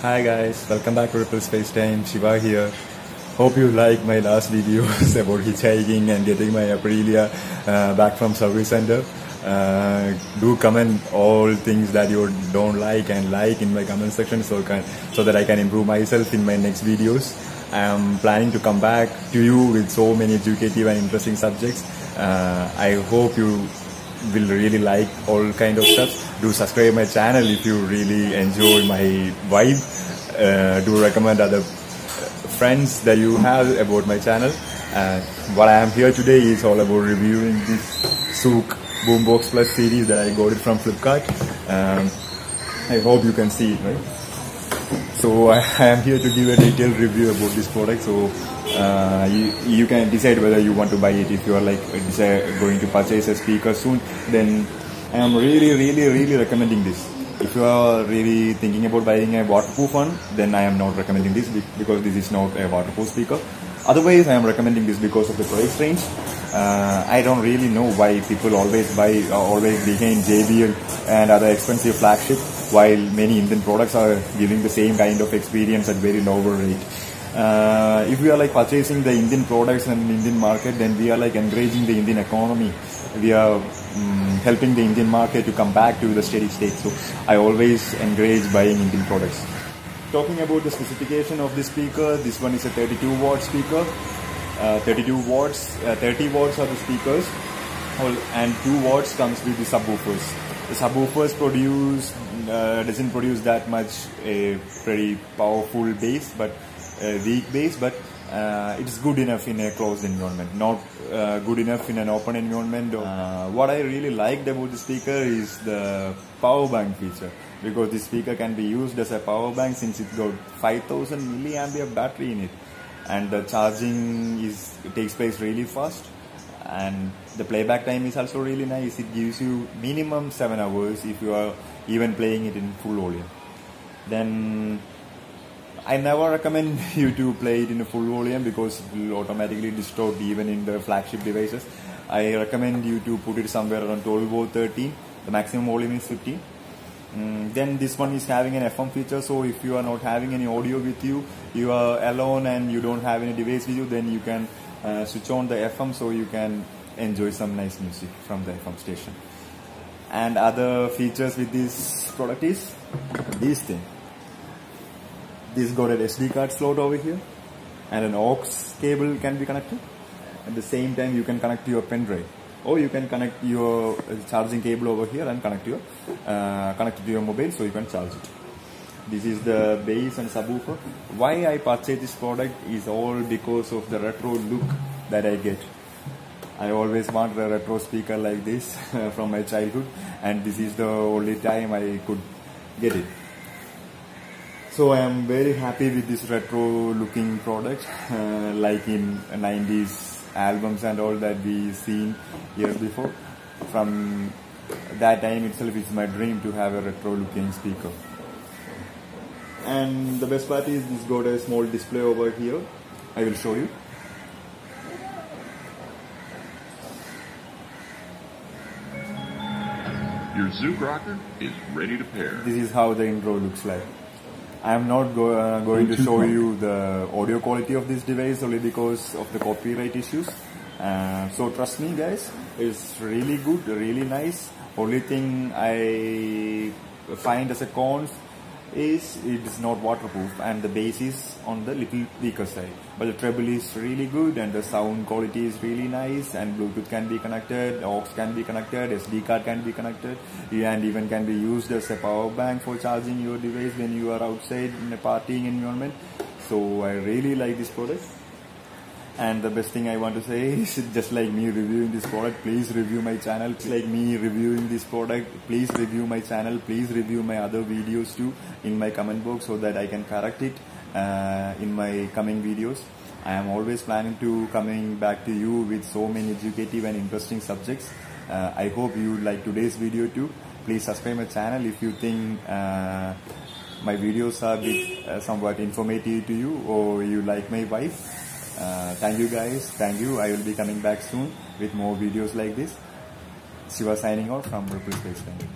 Hi guys, welcome back to ripplespacetime. Shiva here. Hope you like my last videos about hitchhiking and getting my Aprilia back from service center. Do comment all things that you don't like and like in my comment section so that I can improve myself in my next videos. I am planning to come back to you with so many educative and interesting subjects. I hope you will really like all kind of stuff. Do subscribe my channel if you really enjoy my vibe. Do recommend other friends that you have about my channel. What I am here today is all about reviewing this Zook Boombox Plus series that I got it from Flipkart. I hope you can see it, right? So I am here to give a detailed review about this product. So you can decide whether you want to buy it. If you are like going to purchase a speaker soon, then I am really recommending this. If you are really thinking about buying a waterproof one, then I am not recommending this because this is not a waterproof speaker. Otherwise, I am recommending this because of the price range. I don't really know why people always behind JBL and other expensive flagship, while many Indian products are giving the same kind of experience at very lower rate. If we are like purchasing the Indian products in the Indian market, then we are like encouraging the Indian economy. We are helping the Indian market to come back to the steady state. So I always encourage buying Indian products. Talking about the specification of this speaker, this one is a 32 watt speaker. 32 watts, 30 watts are the speakers, and 2 watts comes with the subwoofers. The subwoofers doesn't produce that much a pretty powerful bass, but weak bass, but it's good enough in a closed environment, not good enough in an open environment. What I really liked about the speaker is the power bank feature, because this speaker can be used as a power bank since it's got 5000 milliampere battery in it, and the charging takes place really fast, and the playback time is also really nice. It gives you minimum 7 hours if you are even playing it in full volume. Then I never recommend you to play it in a full volume because it will automatically distort even in the flagship devices. I recommend you to put it somewhere around 12 or 13. The maximum volume is 15. Then this one is having an FM feature, so if you are not having any audio with you, you are alone and you don't have any device with you, then you can switch on the FM so you can enjoy some nice music from the FM station. And other features with this product is this thing. This got an SD card slot over here, and an aux cable can be connected. At the same time, you can connect to your pen drive, or you can connect your charging cable over here and connect it to your mobile so you can charge it. This is the bass and subwoofer. Why I purchased this product is all because of the retro look that I get. I always want a retro speaker like this from my childhood, and this is the only time I could get it. So I am very happy with this retro looking product, like in 90s albums and all that we seen years before. From that time itself, it's my dream to have a retro looking speaker. And the best part is this got a small display over here. I will show you. Your Zook rocker is ready to pair. This is how the intro looks like. I am not going to show you the audio quality of this device only because of the copyright issues. So trust me guys, it's really good, really nice. Only thing I find as a cons is it is not waterproof, and the bass is on the little weaker side. But the treble is really good, and the sound quality is really nice, and Bluetooth can be connected, aux can be connected, SD card can be connected, and even can be used as a power bank for charging your device when you are outside in a partying environment. So I really like this product. And the best thing I want to say is, just like me reviewing this product, please review my channel. Like me reviewing this product, please review my channel. Please review my other videos too in my comment box so that I can correct it in my coming videos. I am always planning to coming back to you with so many educative and interesting subjects. I hope you like today's video too. Please subscribe my channel if you think my videos are somewhat informative to you, or you like my vibe. Thank you guys, thank you. I will be coming back soon with more videos like this. Shiva signing out from ripplespacetime.